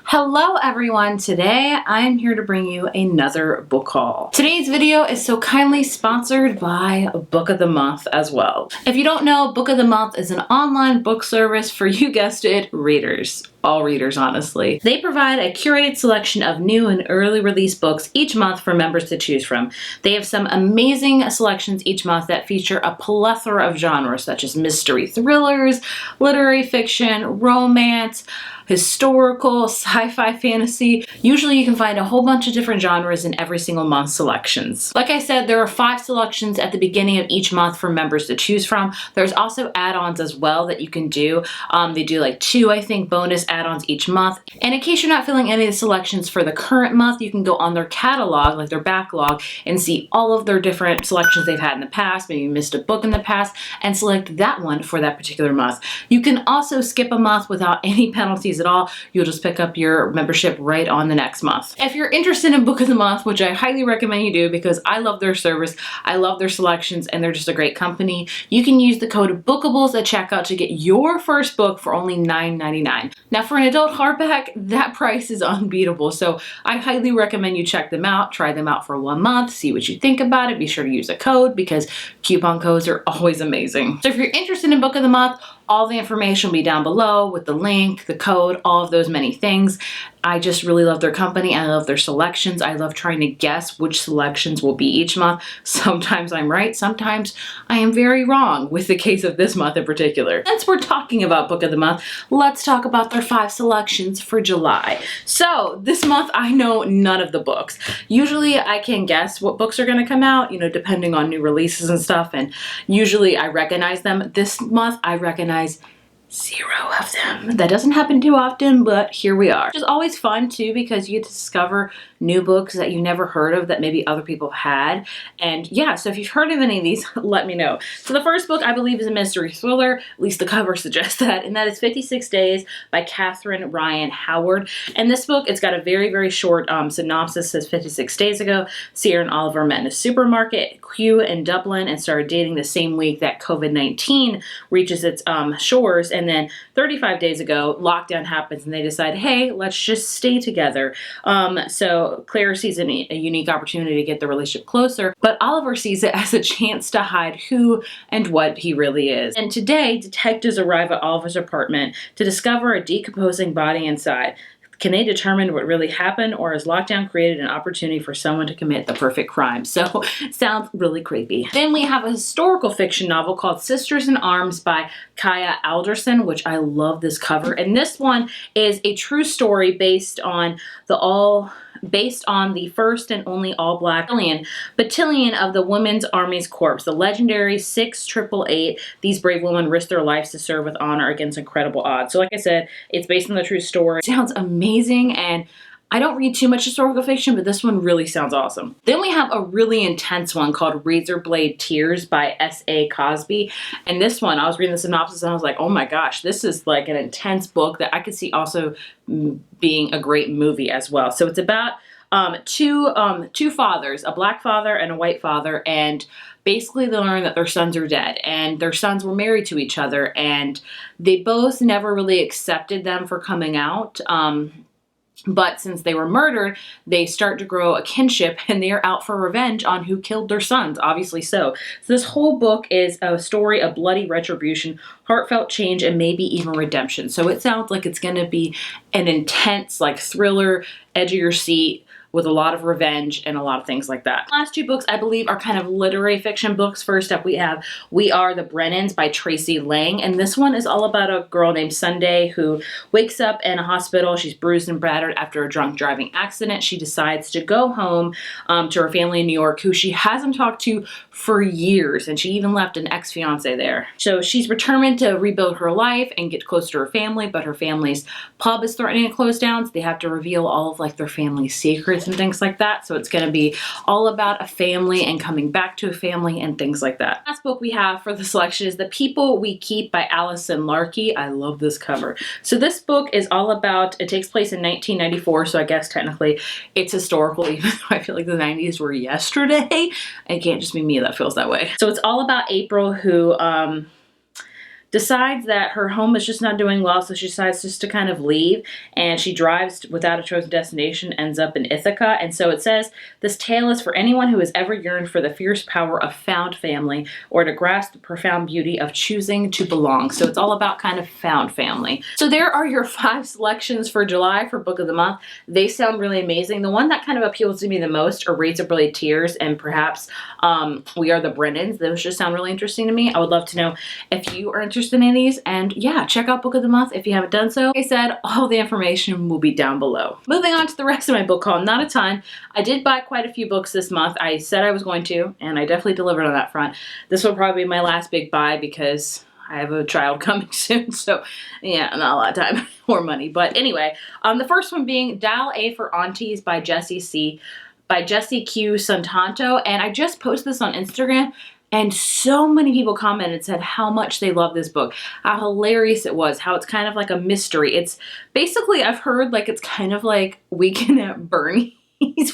Hello everyone, today I'm here to bring you another book haul. Today's video is so kindly sponsored by Book of the Month as well. If you don't know, Book of the Month is an online book service for, you guessed it, readers. All readers, honestly. They provide a curated selection of new and early release books each month for members to choose from. They have some amazing selections each month that feature a plethora of genres such as mystery thrillers, literary fiction, romance, historical, sci-fi, fantasy. Usually you can find a whole bunch of different genres in every single month's selections. Like I said, there are 5 selections at the beginning of each month for members to choose from. There's also add-ons as well that you can do. They do like 2, I think, bonus add-ons each month. And in case you're not feeling any of the selections for the current month, you can go on their catalog, like their backlog, and see all of their different selections they've had in the past. Maybe you missed a book in the past and select that one for that particular month. You can also skip a month without any penalties at all. You'll just pick up your membership right on the next month. If you're interested in Book of the Month, which I highly recommend you do because I love their service, I love their selections, and they're just a great company, you can use the code Bookables at checkout to get your first book for only $9.99. Now for an adult hardback, that price is unbeatable, so I highly recommend you check them out, try them out for 1 month, see what you think about it. Be sure to use a code because coupon codes are always amazing. So if you're interested in Book of the Month, all the information will be down below with the link, the code, all of those many things. I just really love their company. I love their selections. I love trying to guess which selections will be each month. Sometimes I'm right, sometimes I am very wrong with the case of this month in particular. Since we're talking about Book of the Month, let's talk about their 5 selections for July. So this month I know none of the books. Usually I can guess what books are going to come out, depending on new releases and stuff, and usually I recognize them. This month I recognize 0 of them. That doesn't happen too often, but here we are. It's always fun too because you get to discover new books that you never heard of that maybe other people had. And yeah, so if you've heard of any of these, let me know. So the first book I believe is a mystery thriller, at least the cover suggests that, and that is 56 Days by Catherine Ryan Howard. And this book, it's got a very, very short synopsis. It says 56 days ago, Sierra and Oliver met in a supermarket, Hugh in Dublin, and started dating the same week that COVID-19 reaches its shores. And then 35 days ago, lockdown happens and they decide, hey, let's just stay together. So Claire sees a unique opportunity to get the relationship closer, but Oliver sees it as a chance to hide who and what he really is. And today, detectives arrive at Oliver's apartment to discover a decomposing body inside. Can they determine what really happened, or has lockdown created an opportunity for someone to commit the perfect crime? So sounds really creepy. Then we have a historical fiction novel called Sisters in Arms by Kaya Alderson, which I love this cover. And this one is a true story based on the first and only all-black battalion of the Women's Army's Corps, the legendary 688. These brave women risked their lives to serve with honor against incredible odds. So like I said, it's based on the true story. It sounds amazing, and I don't read too much historical fiction, but this one really sounds awesome. Then we have a really intense one called Razorblade Tears by S.A. Cosby. And this one, I was reading the synopsis and I was like, oh my gosh, this is like an intense book that I could see also being a great movie as well. So it's about two fathers, a black father and a white father, and basically they learn that their sons are dead, and their sons were married to each other, and they both never really accepted them for coming out. But since they were murdered, they start to grow a kinship, and they are out for revenge on who killed their sons, obviously so. So this whole book is a story of bloody retribution, heartfelt change, and maybe even redemption. So it sounds like it's going to be an intense, like, thriller, edge of your seat, with a lot of revenge and a lot of things like that. The last 2 books I believe are kind of literary fiction books. First up we have We Are the Brennans by Tracy Lang, and this one is all about a girl named Sunday who wakes up in a hospital. She's bruised and battered after a drunk driving accident. She decides to go home to her family in New York, who she hasn't talked to for years, and she even left an ex-fiance there. So she's determined to rebuild her life and get close to her family, but her family's pub is threatening to close down, so they have to reveal all of like their family's secrets and things like that. So it's going to be all about a family and coming back to a family and things like that. Last book we have for the selection is The People We Keep by Allison Larkey. I love this cover. So this book is all about, it takes place in 1994, so I guess technically it's historical, even though I feel like the 90s were yesterday. It can't just be me that feels that way. So it's all about April, who decides that her home is just not doing well, so she decides just to kind of leave, and she drives without a chosen destination, ends up in Ithaca. And so it says, this tale is for anyone who has ever yearned for the fierce power of found family, or to grasp the profound beauty of choosing to belong. So it's all about kind of found family. So there are your 5 selections for July for Book of the Month. They sound really amazing. The one that kind of appeals to me the most are Razorblade Tears and perhaps We Are the Brennans. Those just sound really interesting to me. I would love to know if you are interested in these. And yeah, check out Book of the Month if you haven't done so. Like I said, all the information will be down below. Moving on to the rest of my book haul, not a ton. I did buy quite a few books this month. I said I was going to, and I definitely delivered on that front. This will probably be my last big buy because I have a child coming soon, so yeah, not a lot of time or money. But anyway, the first one being Dial A for Aunties by Jessie Q. Santanto, and I just posted this on Instagram, and so many people commented and said how much they love this book, how hilarious it was, how it's kind of like a mystery. It's basically, I've heard, like, it's kind of like Weekend at Bernie's,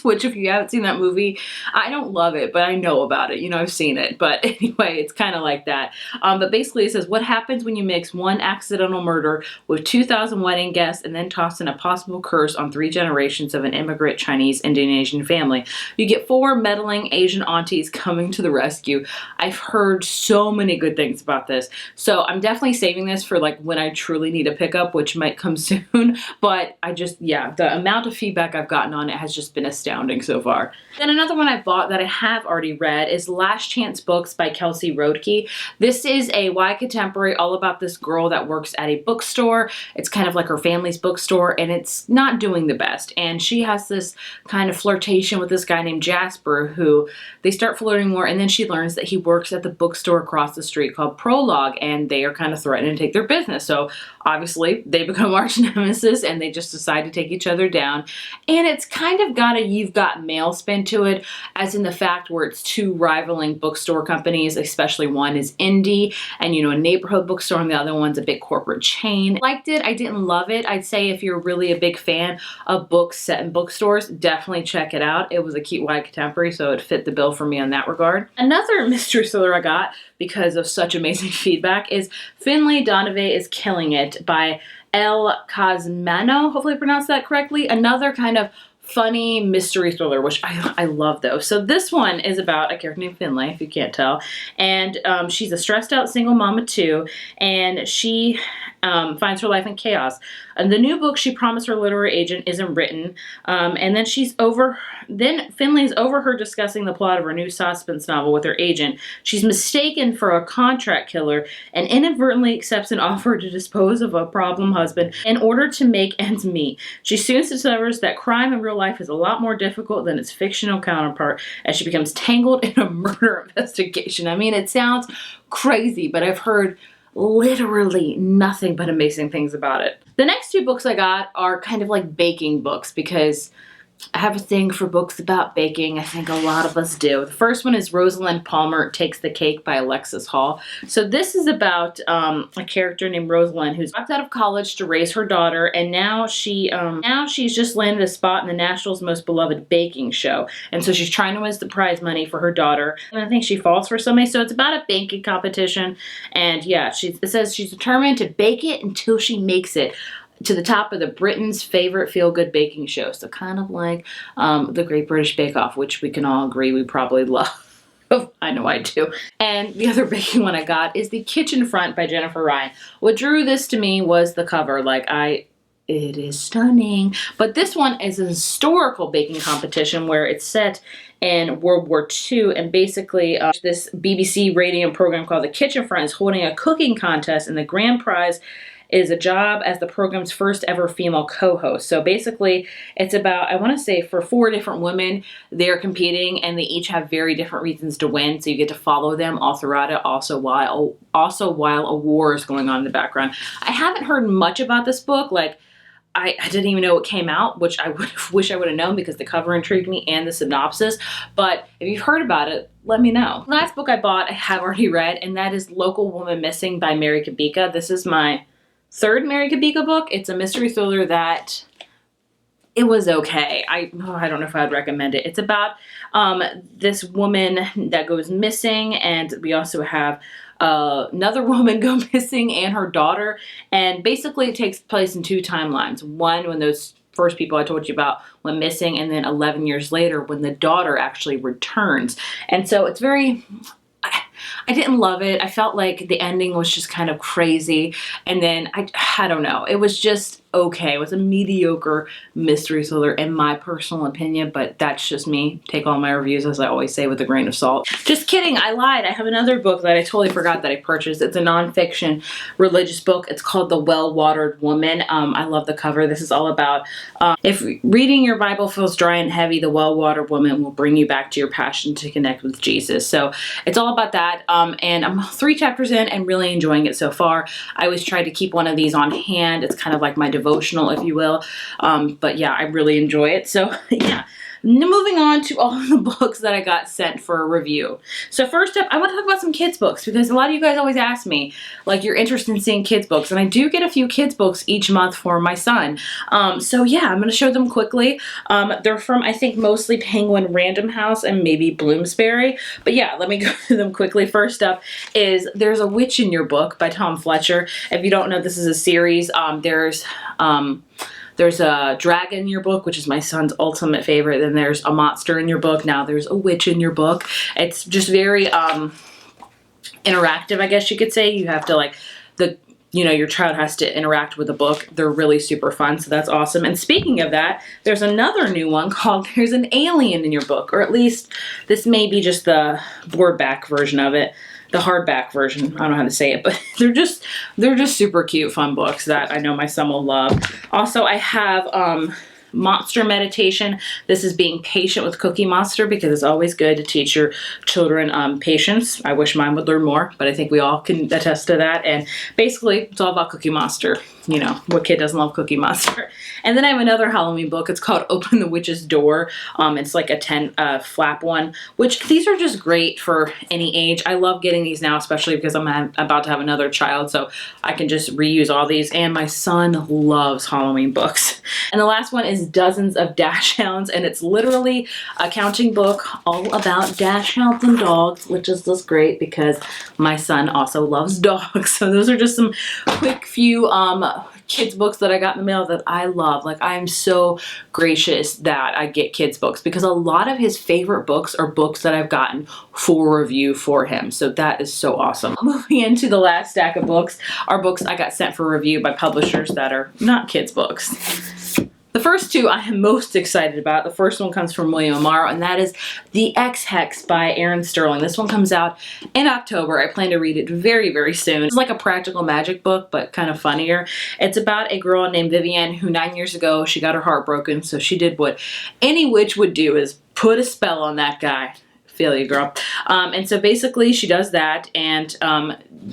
which if you haven't seen that movie, I don't love it, but I know about it. You know, I've seen it. But anyway, it's kind of like that. But basically it says, what happens when you mix one accidental murder with 2,000 wedding guests and then toss in a possible curse on 3 generations of an immigrant Chinese Indonesian family? You get 4 meddling Asian aunties coming to the rescue. I've heard so many good things about this. So I'm definitely saving this for like when I truly need a pickup, which might come soon. But I just, yeah, the amount of feedback I've gotten on it has just been astounding so far. Then another one I bought that I have already read is Last Chance Books by Kelsey Roedke. This is a YA contemporary all about this girl that works at a bookstore. It's kind of like her family's bookstore, and it's not doing the best. And she has this kind of flirtation with this guy named Jasper, who they start flirting more, and then she learns that he works at the bookstore across the street called Prologue, and they are kind of threatening to take their business. So obviously they become arch nemesis, and they just decide to take each other down. And it's kind of got a You've Got Mail spin to it, as in the fact where it's 2 rivaling bookstore companies, especially one is indie and, you know, a neighborhood bookstore, and the other one's a big corporate chain. I liked it. I didn't love it. I'd say if you're really a big fan of books set in bookstores, definitely check it out. It was a cute YA contemporary, so it fit the bill for me on that regard. Another mystery thriller I got because of such amazing feedback is Finlay Donovan is Killing It by El Cosmano. Hopefully I pronounced that correctly. Another kind of funny mystery thriller, which I love those. So this one is about a character named Finlay, if you can't tell, and she's a stressed out single mom of 2, and she finds her life in chaos. And the new book she promised her literary agent isn't written, and then Finlay's overheard discussing the plot of her new suspense novel with her agent. She's mistaken for a contract killer and inadvertently accepts an offer to dispose of a problem husband in order to make ends meet. She soon discovers that crime in real life is a lot more difficult than its fictional counterpart as she becomes tangled in a murder investigation. I mean, it sounds crazy, but I've heard literally nothing but amazing things about it. The next 2 books I got are kind of like baking books because I have a thing for books about baking. I think a lot of us do. The first one is Rosalind Palmer Takes the Cake by Alexis Hall. So this is about a character named Rosalind who's dropped out of college to raise her daughter, and now she's just landed a spot in the National's most beloved baking show. And so she's trying to win the prize money for her daughter, and I think she falls for somebody. So it's about a baking competition, and yeah, it says she's determined to bake it until she makes it to the top of the Britain's favorite feel-good baking show. So kind of like the Great British Bake Off, which we can all agree we probably love. I know I do. And the other baking one I got is The Kitchen Front by Jennifer Ryan. What drew this to me was the cover. It is stunning. But this one is a historical baking competition where it's set in World War II, and basically this BBC radio program called The Kitchen Front is holding a cooking contest, and the grand prize is a job as the program's first ever female co-host. So basically it's about, I want to say, for 4 different women, they're competing, and they each have very different reasons to win. So you get to follow them all throughout it, also while a war is going on in the background. I haven't heard much about this book. Like, I didn't even know it came out, which I wish I would have known because the cover intrigued me and the synopsis. But if you've heard about it, let me know. The last book I bought I have already read, and that is Local Woman Missing by Mary Kabika. This is my 3rd Mary Kabika book. It's a mystery thriller that it was okay. I don't know if I'd recommend it. It's about this woman that goes missing, and we also have another woman go missing and her daughter. And basically it takes place in 2 timelines. One, when those first people I told you about went missing, and then 11 years later when the daughter actually returns. And so it's very, I didn't love it. I felt like the ending was just kind of crazy. And then I don't know. It was just okay. It was a mediocre mystery thriller in my personal opinion, but that's just me. Take all my reviews, as I always say, with a grain of salt. Just kidding. I lied. I have another book that I totally forgot that I purchased. It's a nonfiction religious book. It's called The Well-Watered Woman. I love the cover. This is all about if reading your Bible feels dry and heavy, The Well-Watered Woman will bring you back to your passion to connect with Jesus. So it's all about that. And I'm 3 chapters in and really enjoying it so far. I always try to keep one of these on hand. It's kind of like my devotional, if you will. But yeah, I really enjoy it. So yeah. Moving on to all the books that I got sent for a review. So first up, I want to talk about some kids books, because a lot of you guys always ask me, like, you're interested in seeing kids books, and I do get a few kids books each month for my son. So yeah, I'm going to show them quickly. They're from, I think, mostly Penguin Random House and maybe Bloomsbury. But yeah, let me go through them quickly. First up is There's a Witch in Your Book by Tom Fletcher. If you don't know, this is a series. There's a dragon in your book, which is my son's ultimate favorite. Then there's a monster in your book. Now there's a witch in your book. It's just very interactive, I guess you could say. You have to your child has to interact with the book. They're really super fun, so that's awesome. And speaking of that, there's another new one called There's an Alien in Your Book, or at least this may be just the boardback version of it. The hardback version. I don't know how to say it, but they're just super cute, fun books that I know my son will love. Also, I have Monster Meditation. This is Being Patient with Cookie Monster, because it's always good to teach your children patience. I wish mine would learn more, but I think we all can attest to that. And basically, it's all about Cookie Monster. You know, what kid doesn't love Cookie Monster? And then I have another Halloween book. It's called Open the Witch's Door. It's like a 10 flap one, which these are just great for any age. I love getting these now, especially because I'm about to have another child, so I can just reuse all these. And my son loves Halloween books. And the last one is Dozens of Dash Hounds, and it's literally a counting book all about dash hounds and dogs, which is just great because my son also loves dogs. So those are just some quick few kids books that I got in the mail that I love. Like, I'm so gracious that I get kids books, because a lot of his favorite books are books that I've gotten for review for him. So that is so awesome. Moving into the last stack of books are books I got sent for review by publishers that are not kids books. The first 2 I am most excited about. The first one comes from William Amaro, and that is The X-Hex by Aaron Sterling. This one comes out in October. I plan to read it very, very soon. It's like a practical magic book, but kind of funnier. It's about a girl named Vivian who 9 years ago, she got her heart broken, so she did what any witch would do, is put a spell on that guy. Feel you, girl. And so basically she does that, and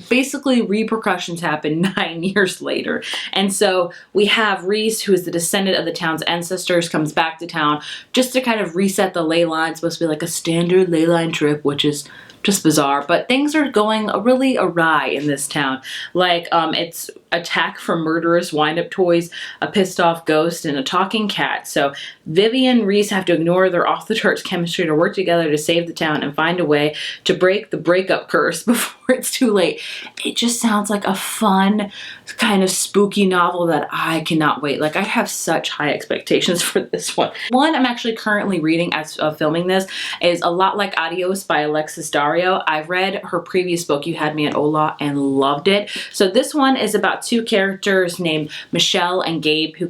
basically repercussions happen 9 years later. And so we have Reese, who is the descendant of the town's ancestors, comes back to town just to kind of reset the ley line. It's supposed to be like a standard ley line trip, which is just bizarre, but things are going really awry in this town. Like, it's attack from murderous wind-up toys, a pissed-off ghost, and a talking cat. So Vivian and Reese have to ignore their off-the-charts chemistry to work together to save the town and find a way to break the breakup curse before it's too late. It just sounds like a fun, kind of spooky novel that I cannot wait. Like, I have such high expectations for this one. One I'm actually currently reading as of filming this is A Lot Like Adios by Alexis Dario. I've read her previous book, You Had Me at Hola, and loved it. So this one is about 2 characters named Michelle and Gabe who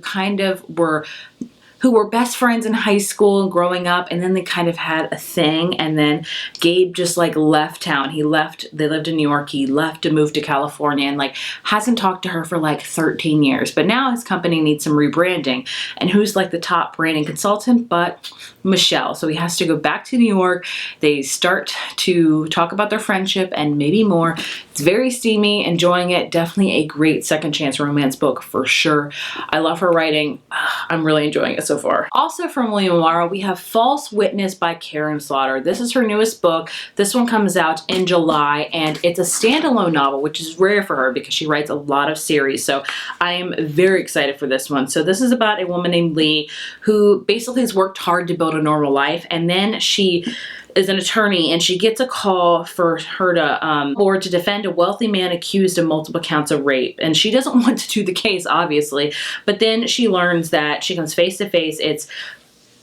were best friends in high school and growing up, and then they kind of had a thing, and then Gabe just like left town. They lived in New York, he left to move to California, and like hasn't talked to her for like 13 years. But now his company needs some rebranding, and who's like the top branding consultant but Michelle. So he has to go back to New York. They start to talk about their friendship and maybe more. It's very steamy, enjoying it. Definitely a great second chance romance book for sure. I love her writing. I'm really enjoying it so far. Also from William Amaro, we have False Witness by Karen Slaughter. This is her newest book. This one comes out in July, and it's a standalone novel, which is rare for her because she writes a lot of series. So I am very excited for this one. So this is about a woman named Lee who basically has worked hard to build a normal life, and then she is an attorney, and she gets a call for her to or to defend a wealthy man accused of multiple counts of rape. And she doesn't want to do the case, obviously, but then she learns that she comes face to face. It's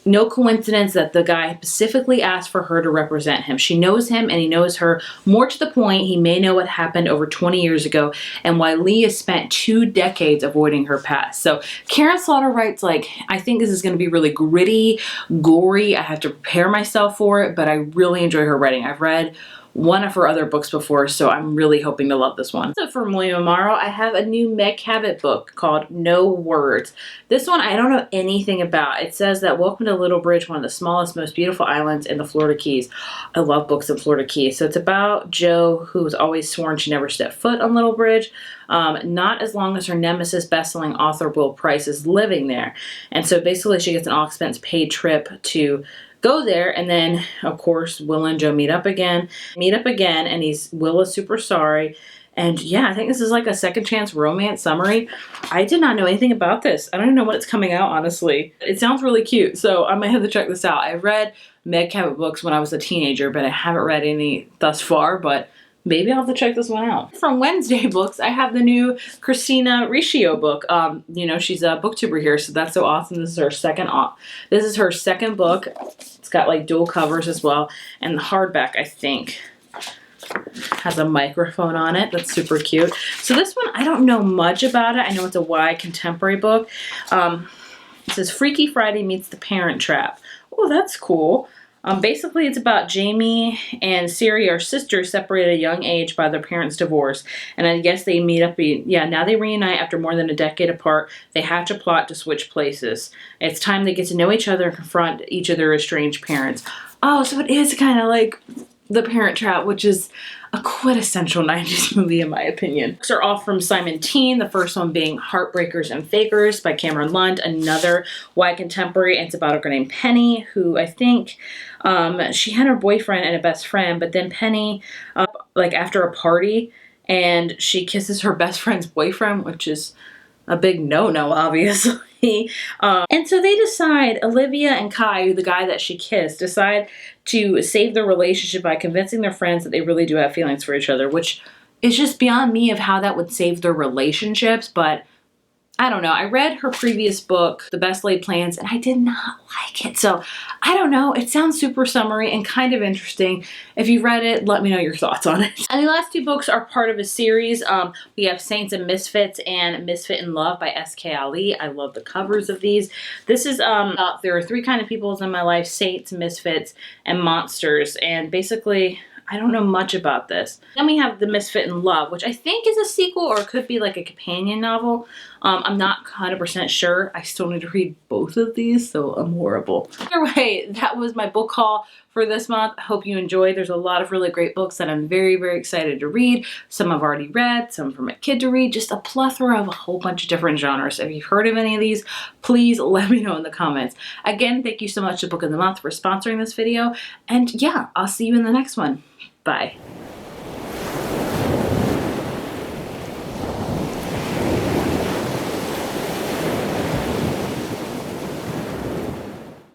no coincidence that the guy specifically asked for her to represent him. She knows him and he knows her. More to the point, he may know what happened over 20 years ago and why Lee has spent 2 decades avoiding her past. So Karen Slaughter writes, like, I think this is going to be really gritty, gory. I have to prepare myself for it, but I really enjoy her writing. I've read one of her other books before, so I'm really hoping to love this one. So for William Amaro, I have a new Meg Cabot book called No Words. This one I don't know anything about. It says that welcome to Little Bridge, one of the smallest, most beautiful islands in the Florida Keys. I love books in Florida Keys. So it's about Jo, who's always sworn she never stepped foot on Little Bridge. Not as long as her nemesis bestselling author Will Price is living there. And so basically she gets an all expense paid trip to go there, and then of course Will and Jo meet up again, and Will is super sorry. And yeah, I think this is like a second chance romance summary. I did not know anything about this. I don't even know when it's coming out, honestly. It sounds really cute, so I might have to check this out. I read Meg Cabot books when I was a teenager, but I haven't read any thus far, but maybe I'll have to check this one out. From Wednesday Books, I have the new Christina Riccio book. You know, she's a booktuber here, so that's so awesome. This is her second book. It's got like dual covers as well, and the hardback, I think, has a microphone on it. That's super cute. So this one, I don't know much about it. I know it's a YA contemporary book. It says Freaky Friday meets The Parent Trap. Oh, that's cool. Basically, it's about Jamie and Siri are sisters separated at a young age by their parents' divorce. And I guess they meet up, now they reunite after more than a decade apart. They hatch a plot to switch places. It's time they get to know each other and confront each of their estranged parents. Oh, so it is kind of like The Parent Trap, which is a quintessential 90s movie in my opinion. Books are all from Simon Teen, the first one being Heartbreakers and Fakers by Cameron Lund, another YA contemporary, and it's about a girl named Penny, who I think she had her boyfriend and a best friend, but then Penny, like after a party, and she kisses her best friend's boyfriend, which is a big no-no, obviously. And so they decide, Olivia and Kai, the guy that she kissed, decide to save their relationship by convincing their friends that they really do have feelings for each other, which is just beyond me of how that would save their relationships, but I don't know. I read her previous book, The Best Laid Plans, and I did not like it. So I don't know. It sounds super summery and kind of interesting. If you've read it, let me know your thoughts on it. And the last 2 books are part of a series. We have Saints and Misfits and Misfit in Love by S.K. Ali. I love the covers of these. This is, there are 3 kind of peoples in my life: saints, misfits, and monsters. And basically, I don't know much about this. Then we have The Misfit in Love, which I think is a sequel or could be like a companion novel. I'm not 100% sure. I still need to read both of these, so I'm horrible. Either way, that was my book haul for this month. I hope you enjoyed. There's a lot of really great books that I'm very, very excited to read. Some I've already read, some for my kid to read, just a plethora of a whole bunch of different genres. If you've heard of any of these, please let me know in the comments. Again, thank you so much to Book of the Month for sponsoring this video. And yeah, I'll see you in the next one. Bye.